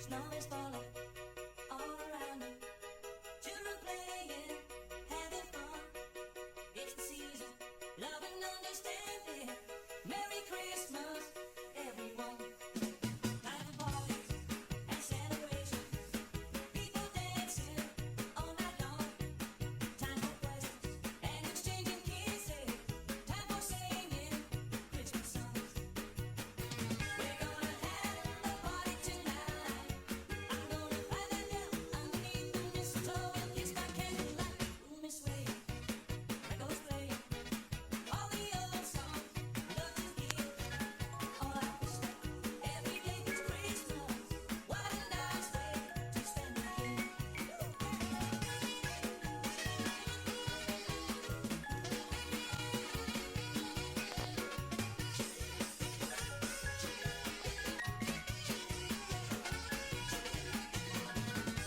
Snow is falling all around me. Children playing, having fun. It's the season, love and understanding. Merry Christmas, everyone. Time for parties and celebrations. People dancing all night long. Time for presents and exchanging kisses. Time for singing Christmas songs. We're gonna have a party tonight. I'm gonna find that girl underneath the mistletoe and kiss my candlelight. Room is swaying, echoes playing, all the old songs love to hear. All I wish that every day was Christmas. What a nice way to spend the year.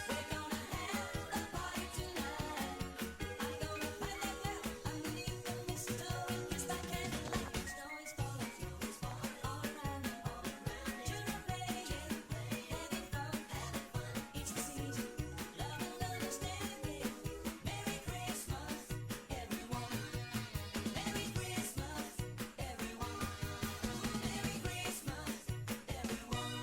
We're gonna have a party tonight. I'm gonna find that girl underneath the mistletoe and kiss my candlelight. Snow is falling all around me. Children playing, having fun. It's the season, love and understanding. Merry Christmas, everyone. Merry Christmas, everyone. Merry Christmas, everyone.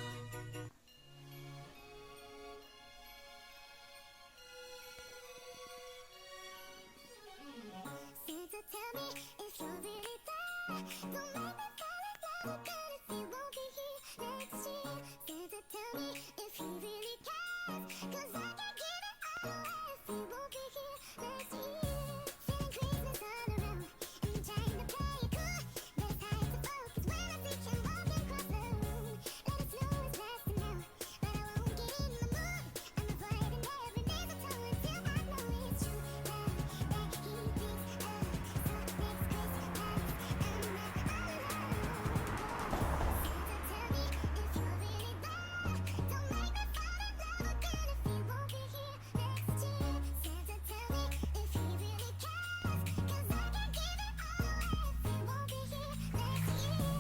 Santa, tell me if you're really there. Don't make me fall in love again if you won't be here next year. Santa, tell me if he really cares. 'Cause I can't give it all away if he won't be here next year. Feeling Christmas all around and trying to play it cool, but it's hard to focus when I see him walking across the room. Let it snow is lasting now, but I won't get in the mood. I'm avoiding every mistletoe until I know it's true. That he thinks of so next Christmas, I'm not all alone. Santa, tell me if you're really there. Don't make me fall in love again if he won't be here next year. Santa, tell me if he really cares. 'Cause I can't give it all away if he won't be here next year.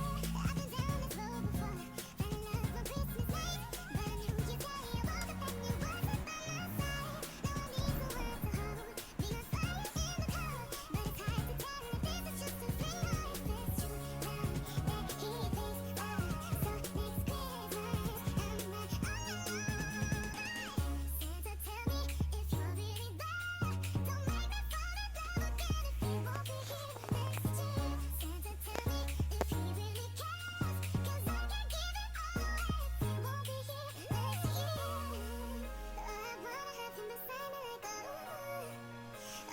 I've been down this road before, fell in love on Christmas night, but I knew you'd say I woke up and you wasn't by my side. Now I need someone to hold, be my fire in the cold, but it's hard to tell if this is just a thing or if it's true. Now that he thinks of so next Christmas, I'm not all alone. Santa, tell me if you're really there. Don't make me fall in love again if he won't be here next year. Santa, tell me if he really cares. 'Cause I can't give it all away if he won't be here next year. I wanna have him beside me like a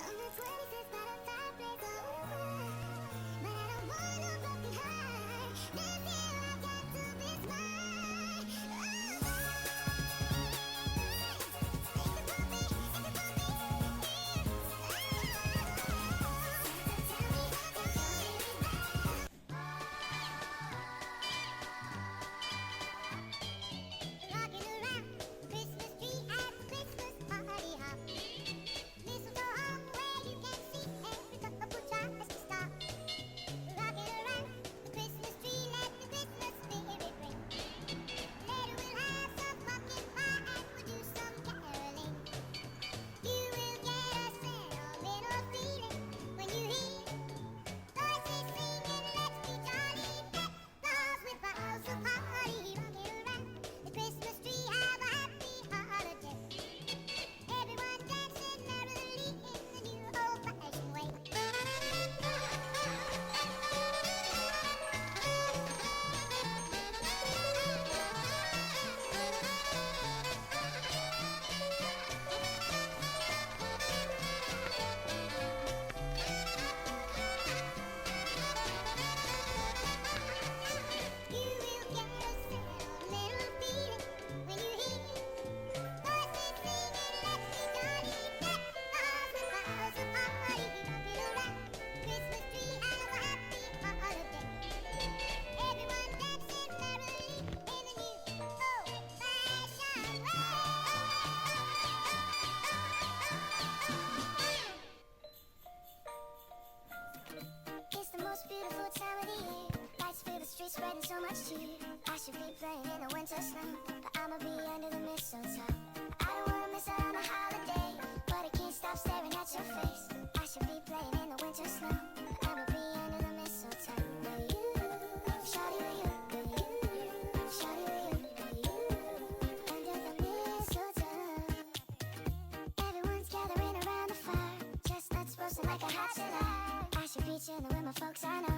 on the 25th by the fireplace. But I don't want no broken heart. This year I've got to be smart. Rocking around the Christmas tree at the Christmas party hop. Mistletoe hung where you can see every couple tries to stop. Rocking around the Christmas tree, let the Christmas spirit ring. Later we'll have some pumpkin pie and we'll do some caroling. You will get a sentimental feeling when you hear voices singing, let's be jolly, deck balls with boughs of holly. Rocking around the Christmas tree, have a happy holiday. Everyone dancing merrily in the new old-fashioned way. You will get a sentimental feeling when you hear voices singing, let's be jolly, deck balls with boughs of holly. Rocking around Christmas tree, have a happy holiday. Everyone dancing merrily in the new old-fashioned way. It's the most beautiful time of the year. Lights fill the streets spreading so much cheer. I should be playing in the winter snow, but I'ma be under the mistletoe. I don't wanna miss out on a holiday, but I can't stop staring at your face. I should be playing in the winter snow, but I'ma be under the mistletoe. With you, shawty, with you, shawty, with you, under the mistletoe. Everyone's gathering around the fire, chestnuts roasting like a hot July. I should be chilling with my folks, I know.